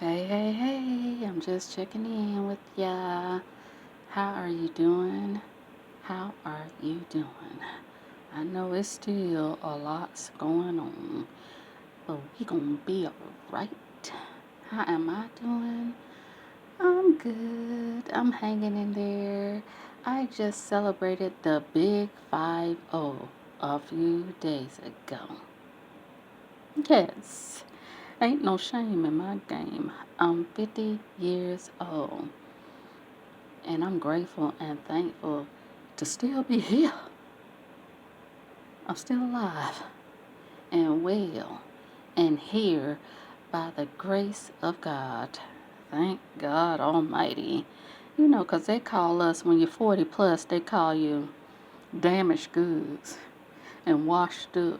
Hey, hey, hey, I'm just checking in with ya. How are you doing? How are you doing? I know it's still a lot's going on, but we gonna be alright. How am I doing? I'm good. I'm hanging in there. I just celebrated the big 5-0 a few days ago. Yes, ain't no shame in my game. I'm 50 years old. And I'm grateful and thankful to still be here. I'm still alive and well and here by the grace of God. Thank God Almighty. You know, 'cause they call us, when you're 40 plus, they call you damaged goods and washed up.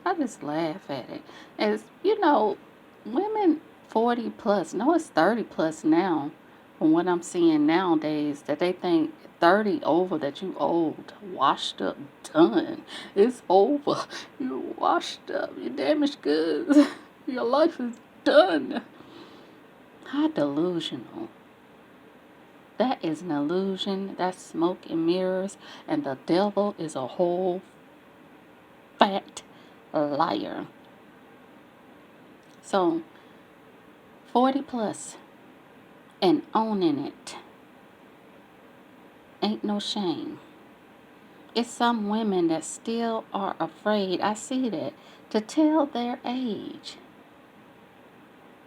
I just laugh at it. As you know, women 40 plus, no, it's 30 plus now. From what I'm seeing nowadays, that they think 30 over, that you old, washed up, done. It's over. You're washed up. You're damaged goods. Your life is done. How delusional. That is an illusion. That's smoke and mirrors. And the devil is a whole fat liar. So 40 plus and owning it ain't no shame. It's some women that still are afraid, I see that, to tell their age.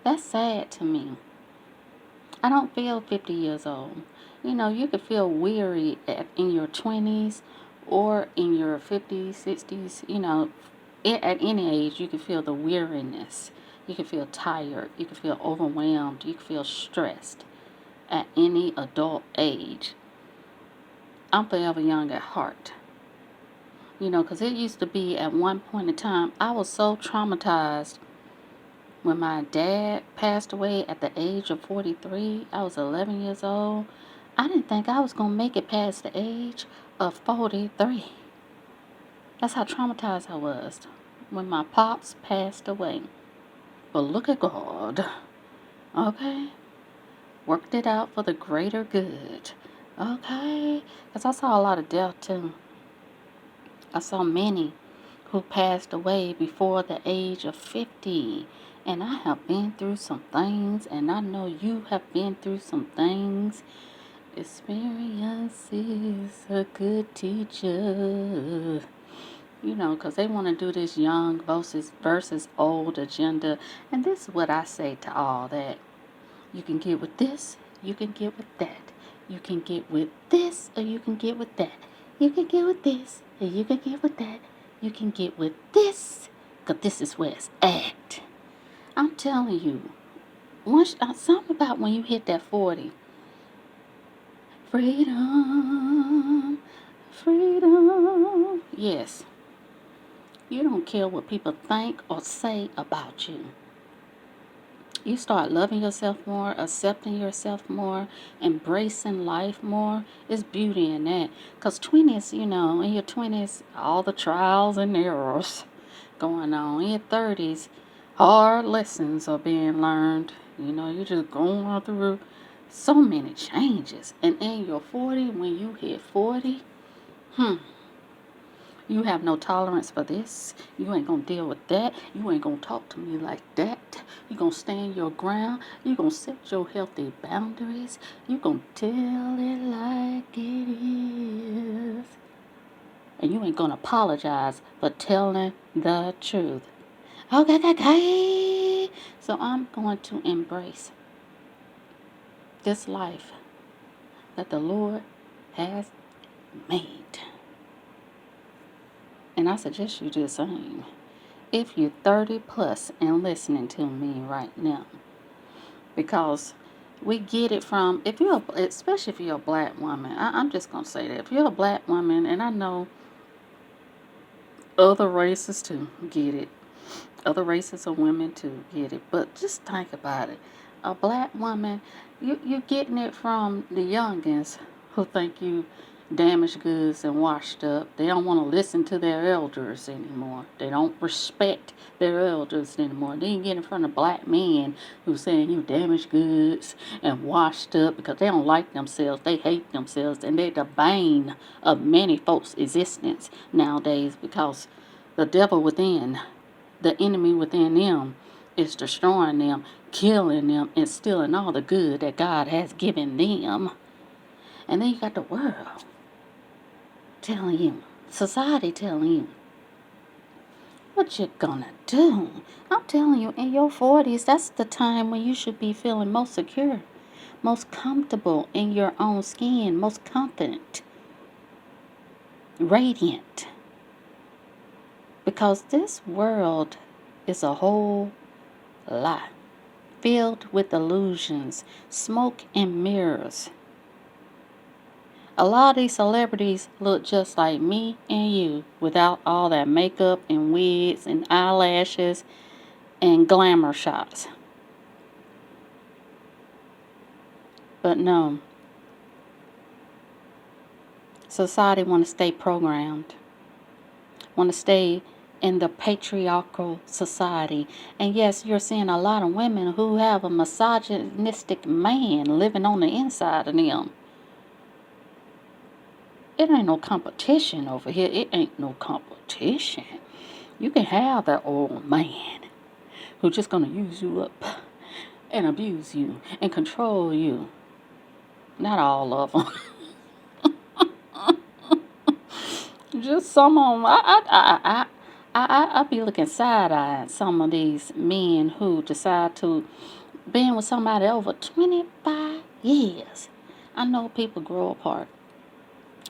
That's sad to me. I don't feel 50 years old. You know, you could feel weary in your 20s or in your 50s, 60s. You know, at any age, you can feel the weariness. You can feel tired. You can feel overwhelmed. You can feel stressed at any adult age. I'm forever young at heart. You know, 'cause it used to be at one point in time, I was so traumatized when my dad passed away at the age of 43. I was 11 years old. I didn't think I was going to make it past the age of 43. That's how traumatized I was when my pops passed away. But look at God. Okay? Worked it out for the greater good. Okay? Because I saw a lot of death too. I saw many who passed away before the age of 50. And I have been through some things, and I know you have been through some things. Experience is a good teacher. You know, 'cause they want to do this young versus old agenda. And this is what I say to all that. You can get with this, you can get with that. You can get with this, or you can get with that. You can get with this, or you can get with that. You can get with this, 'cause this is where it's at. I'm telling you, something about when you hit that 40. Freedom, freedom. Yes, you don't care what people think or say about you. You start loving yourself more, accepting yourself more, embracing life more. It's beauty in that. Because 20s, you know, in your 20s, all the trials and errors going on. In your 30s, hard lessons are being learned. You know, you're just going through so many changes. And in your 40, when you hit 40, you have no tolerance for this. You ain't gonna deal with that. You ain't gonna talk to me like that. You gonna stand your ground. You gonna set your healthy boundaries. You gonna tell it like it is. And you ain't gonna apologize for telling the truth. Okay. So I'm going to embrace this life that the Lord has made. And I suggest you do the same. If you're 30 plus and listening to me right now, because we get it from, especially if you're a black woman, I'm just going to say that. If you're a black woman, and I know other races too get it, other races of women too get it, but just think about it. A black woman, you're getting it from the youngins who think damaged goods and washed up. They don't want to listen to their elders anymore. They don't respect their elders anymore. They ain't get in front of black men who's saying you damaged goods and washed up because they don't like themselves. They hate themselves, and they're the bane of many folks' existence nowadays because the devil within, the enemy within them, is destroying them, killing them, and stealing all the good that God has given them. And then you got the world telling you, society telling you, what you gonna do? I'm telling you, in your 40s, that's the time when you should be feeling most secure, most comfortable in your own skin, most confident, radiant. Because this world is a whole lie, filled with illusions, smoke and mirrors. A lot of these celebrities look just like me and you without all that makeup and wigs and eyelashes and glamour shots. But no, society want to stay programmed, want to stay in the patriarchal society. And yes, you're seeing a lot of women who have a misogynistic man living on the inside of them. It ain't no competition over here. It ain't no competition. You can have that old man who's just going to use you up and abuse you and control you. Not all of them. Just some of them. I be looking side-eye at some of these men who decide to be with somebody over 25 years. I know people grow apart.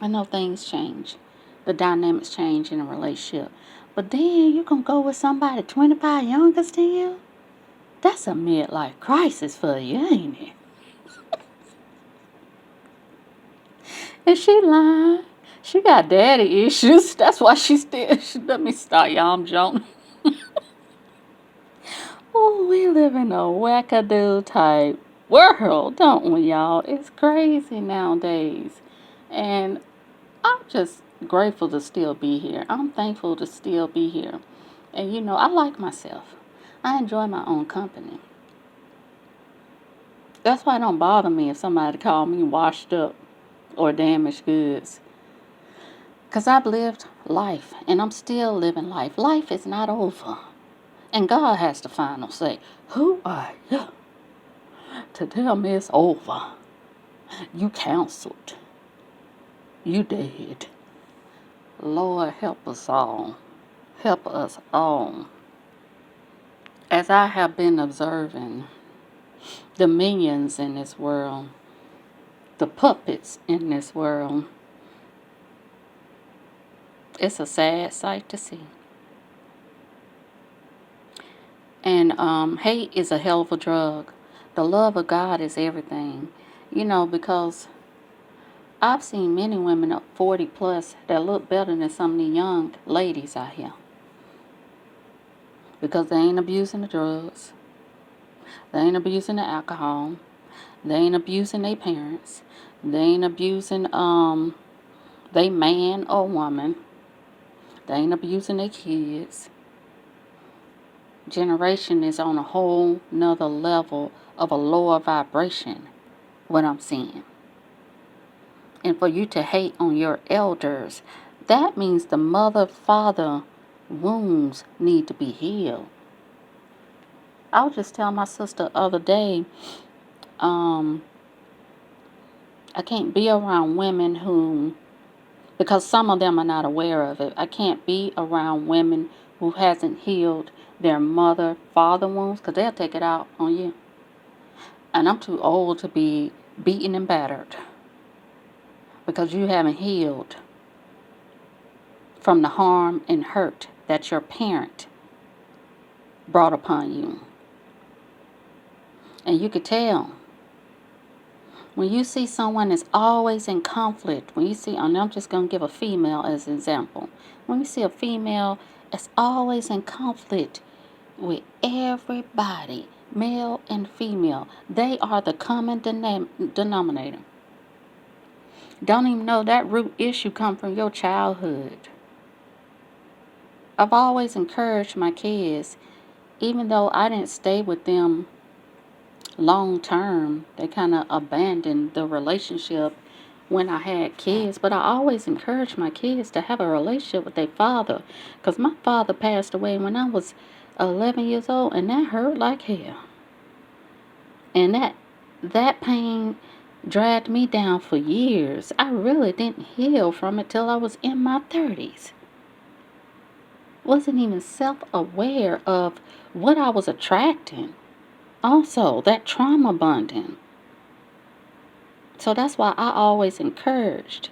I know things change. The dynamics change in a relationship. But then you can go with somebody 25 younger than you? That's a midlife crisis for you, ain't it? And she lying. She got daddy issues. That's why she still... Let me stop, y'all. I'm joking. Oh, we live in a wackadoo type world, don't we, y'all? It's crazy nowadays. And I'm just grateful to still be here. I'm thankful to still be here. And you know, I like myself. I enjoy my own company. That's why it don't bother me if somebody call me washed up or damaged goods. Because I've lived life and I'm still living life. Life is not over. And God has the final say. Who are you to tell me it's over? You counseled. You did. Lord, help us all. Help us all. As I have been observing the minions in this world, the puppets in this world, it's a sad sight to see. And hate is a hell of a drug. The love of God is everything. You know, because I've seen many women up 40 plus that look better than some of the young ladies out here. Because they ain't abusing the drugs. They ain't abusing the alcohol. They ain't abusing their parents. They ain't abusing they man or woman. They ain't abusing their kids. Generation is on a whole nother level of a lower vibration, what I'm seeing. And for you to hate on your elders, that means the mother-father wounds need to be healed. I was just telling my sister the other day, I can't be around women who, because some of them are not aware of it, I can't be around women who hasn't healed their mother-father wounds, because they'll take it out on you. And I'm too old to be beaten and battered because you haven't healed from the harm and hurt that your parent brought upon you. And you could tell when you see someone that's always in conflict, when you see, and I'm just going to give a female as an example. When you see a female that's always in conflict with everybody, male and female, they are the common denominator. Don't even know that root issue come from your childhood. I've always encouraged my kids, even though I didn't stay with them long term, they kind of abandoned the relationship when I had kids. But I always encouraged my kids to have a relationship with their father, because my father passed away when I was 11 years old, and that hurt like hell. And that pain dragged me down for years. I really didn't heal from it till I was in my 30s. Wasn't even self-aware of what I was attracting. Also, that trauma bonding. So that's why I always encouraged,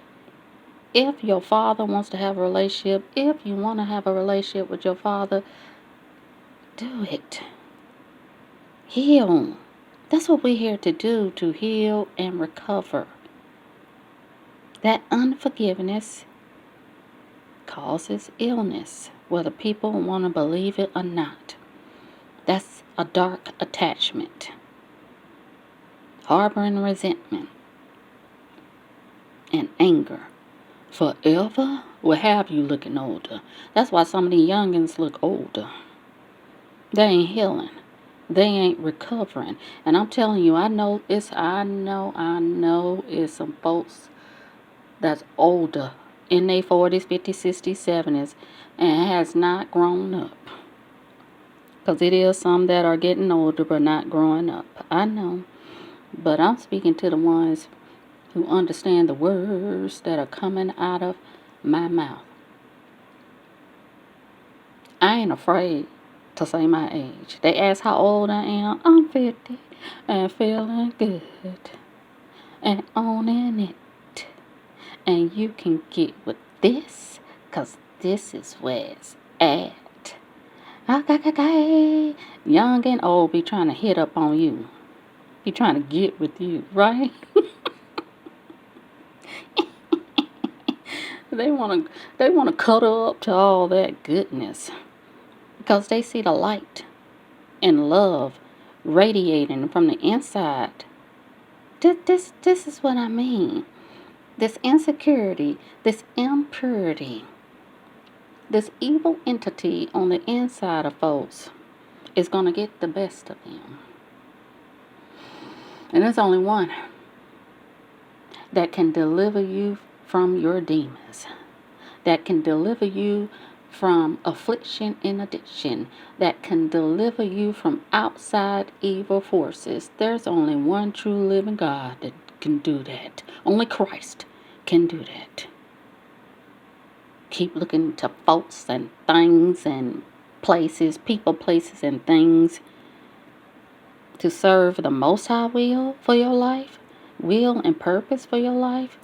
if your father wants to have a relationship, if you want to have a relationship with your father, do it. Heal. That's what we're here to do, to heal and recover. That unforgiveness causes illness, whether people want to believe it or not. That's a dark attachment. Harboring resentment and anger forever will have you looking older. That's why some of the youngins look older. They ain't healing. They ain't recovering. And I'm telling you, I know it's some folks that's older in their 40s, 50s, 60s, 70s and has not grown up. Because it is some that are getting older but not growing up. I know. But I'm speaking to the ones who understand the words that are coming out of my mouth. I ain't afraid to say my age. They ask how old I am. I'm 50 and feeling good and owning it. And you can get with this, 'cause this is where it's at. Okay. Young and old be trying to hit up on you. Be trying to get with you, right? They wanna cuddle up to all that goodness. Because they see the light and love radiating from the inside. This is what I mean. This insecurity, this impurity, this evil entity on the inside of folks is going to get the best of them. And there's only one that can deliver you from your demons, that can deliver you from affliction and addiction, that can deliver you from outside evil forces. There's only one true living God that can do that. Only Christ can do that. Keep looking to folks and things and places, people, places, and things to serve the Most High will for your life, will and purpose for your life.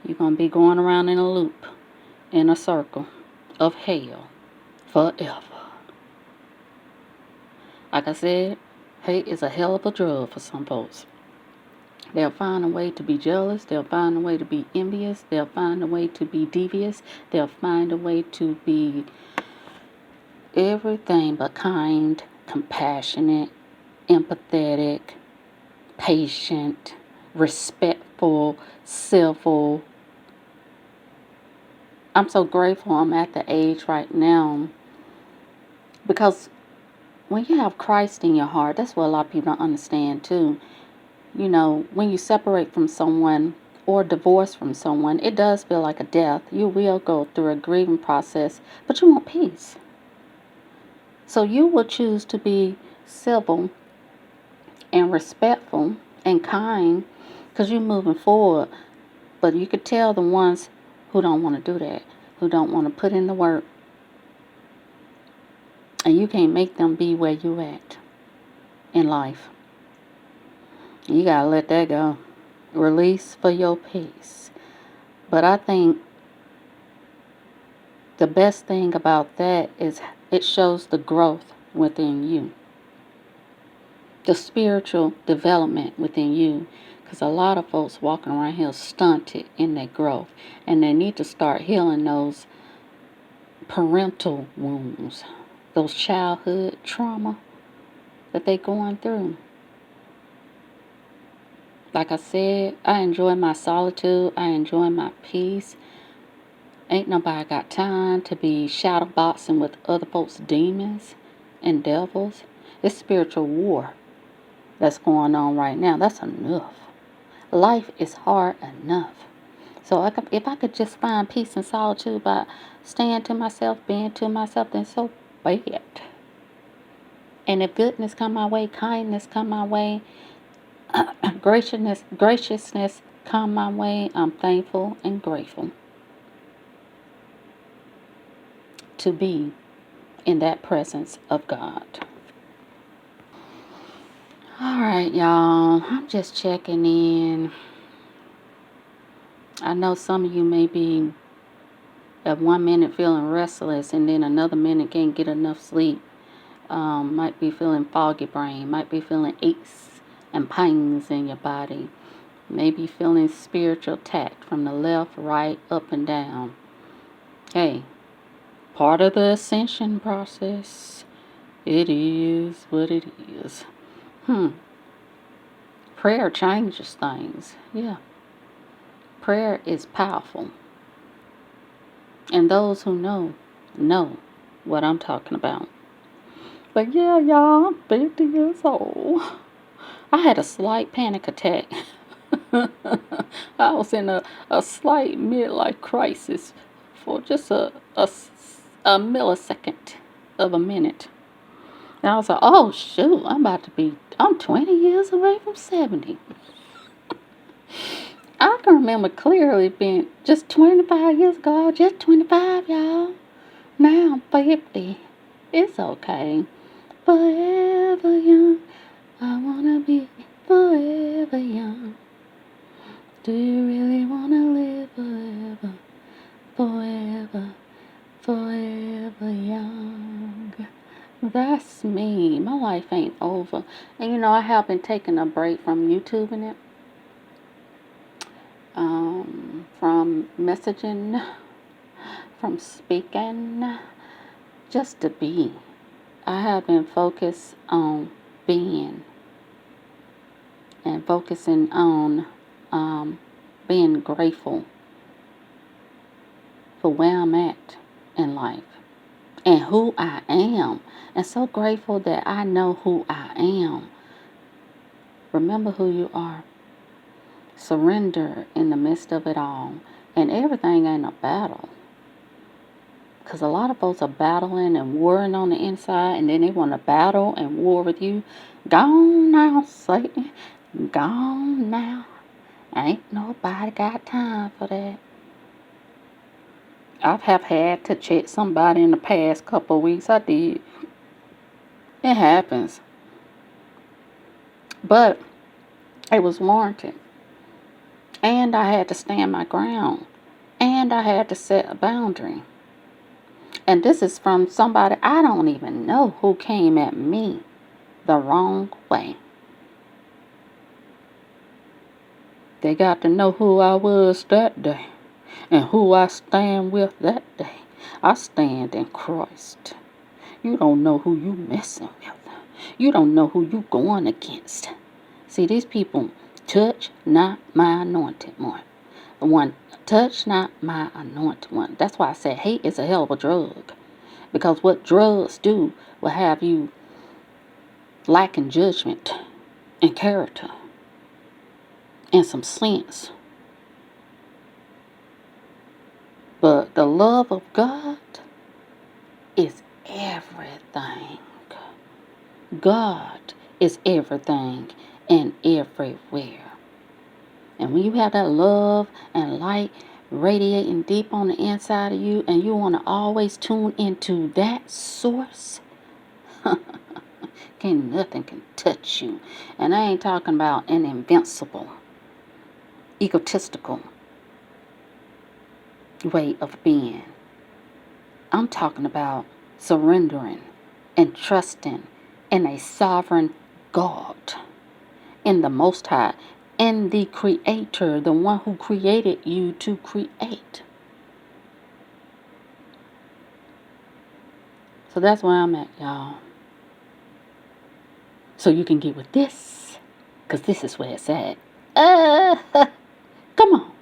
You're going to be going around in a loop, in a circle of hell forever. Like I said, hate is a hell of a drug for some folks. They'll find a way to be jealous. They'll find a way to be envious. They'll find a way to be devious. They'll find a way to be everything but kind, compassionate, empathetic, patient, respectful, civil. I'm so grateful I'm at the age right now, because when you have Christ in your heart, that's what a lot of people don't understand too. You know, when you separate from someone or divorce from someone, it does feel like a death. You will go through a grieving process, but you want peace. So you will choose to be civil and respectful and kind because you're moving forward. But you could tell the ones who don't want to do that, who don't want to put in the work, and you can't make them be where you at in life. You gotta let that go. Release for your peace. But I think the best thing about that is it shows the growth within you, the spiritual development within you. Because a lot of folks walking around here stunted in their growth, and they need to start healing those parental wounds, those childhood trauma that they going through. Like I said, I enjoy my solitude. I enjoy my peace. Ain't nobody got time to be shadow boxing with other folks' demons and devils. It's spiritual war that's going on right now. That's enough. Life is hard enough. So if I could just find peace and solitude by staying to myself, being to myself, then so be it. And if goodness come my way, kindness come my way, graciousness come my way, I'm thankful and grateful to be in that presence of God. All right, y'all. I'm just checking in. I know some of you may be at 1 minute feeling restless and then another minute can't get enough sleep. Might be feeling foggy brain. Might be feeling aches and pains in your body. Maybe feeling spiritual attack from the left, right, up, and down. Hey, part of the ascension process. It is what it is. Prayer changes things. Yeah. Prayer is powerful. And those who know what I'm talking about. But yeah, y'all, I'm 50 years old. I had a slight panic attack. I was in a slight midlife crisis for just a millisecond of a minute. And I was like, oh shoot, I'm 20 years away from 70. I can remember clearly being just 25 years ago, just 25, y'all. Now I'm 50. It's okay. Forever young. I wanna be forever young. Do you really wanna live forever? Forever, forever young. That's me. My life ain't over. And you know, I have been taking a break from YouTubing it. From messaging, from speaking, just to be. I have been focused on being and focusing on being grateful for where I'm at in life and who I am. And so grateful that I know who I am. Remember who you are. Surrender in the midst of it all. And everything ain't a battle. Because a lot of folks are battling and warring on the inside, and then they want to battle and war with you. Gone now, Satan. Gone now. Ain't nobody got time for that. I have had to check somebody in the past couple of weeks. I did. It happens. But it was warranted. And I had to stand my ground. And I had to set a boundary. And this is from somebody I don't even know who came at me the wrong way. They got to know who I was that day and who I stand with that day. I stand in Christ. You don't know who you messing with. You don't know who you going against. See, these people, touch not my anointed one. Touch not my anointed one. That's why I said hate is a hell of a drug. Because what drugs do will have you lacking judgment and character and some sense. But the love of God is everything. God is everything and everywhere. And when you have that love and light radiating deep on the inside of you, and you want to always tune into that source, nothing can touch you. And I ain't talking about an invincible, egotistical way of being. I'm talking about surrendering and trusting in a sovereign God, in the Most High, in the Creator, the one who created you to create. So that's where I'm at, y'all. So you can get with this, because this is where it's at. Uh, come on.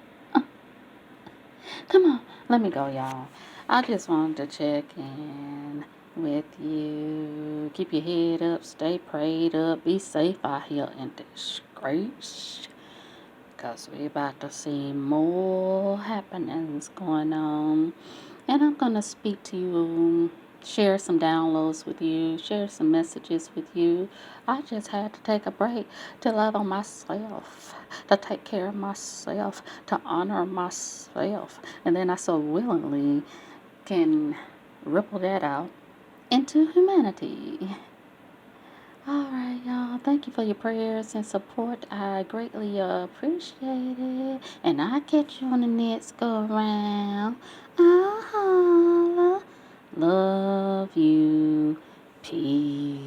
Come on. Let me go, y'all. I just wanted to check in with you. Keep your head up. Stay prayed up. Be safe out here in this grace. Because we about to see more happenings going on. And I'm going to speak to you, share some downloads with you, share some messages with you. I just had to take a break to love on myself, to take care of myself, to honor myself. And then I so willingly can ripple that out into humanity. All right, y'all. Thank you for your prayers and support. I greatly appreciate it. And I'll catch you on the next go around. I'll holla. Love you. Peace.